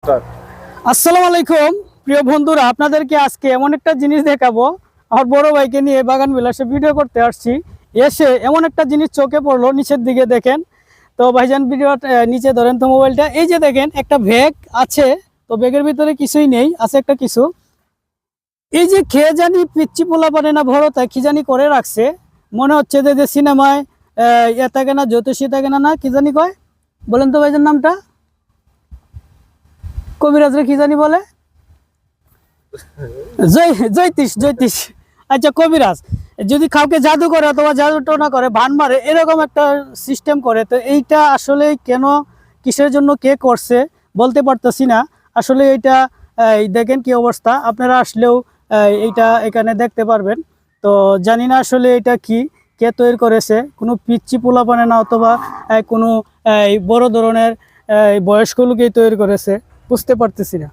নমস্কার। আসসালামু আলাইকুম প্রিয় বন্ধুরা, আপনাদেরকে আজকে এমন একটা জিনিস দেখাবো। আমার বড় ভাইকে নিয়ে বাগান বিলাসে ভিডিও করতে আসছি। এসে এমন একটা জিনিস চোখে পড়লো, নিচের দিকে দেখেন তো ভাইজান, ভিডিওটা নিচে ধরেন তো মোবাইলটা। এই যে দেখেন একটা ব্যাগ আছে, তো ব্যাগের ভিতরে কিছুই নেই, আছে একটা কিছু। এই যে খেয়ে জানি পিচ্ছি পোলা পারে না ভরতা কি জানি করে রাখছে। মনে হচ্ছে যে সিনেমায় ইয়ে থাকে না, জ্যোতিষী থাকে না, না কি জানি কয়, বলেন তো ভাইজান নামটা, কবিরাজরা কি জানি বলে, জ্যোতিষ জ্যোতিষ। আচ্ছা, কবিরাজ যদি কাউকে জাদু করে অথবা জাদু টোনা করে, ভান মারে, এরকম একটা সিস্টেম করে। তো এইটা আসলে কেন, কিসের জন্য, কে করছে বলতে পারতেছি না। আসলে এইটা দেখেন কি অবস্থা, আপনারা আসলেও এইটা এখানে দেখতে পারবেন। তো জানি না আসলে এটা কি, কে তৈরি করেছে, কোনো পিচ্চি পোলাপানে না, অথবা কোনো বড় ধরনের বয়স্ক লোকেই তৈরি করেছে, বুঝতে পারতেছি না।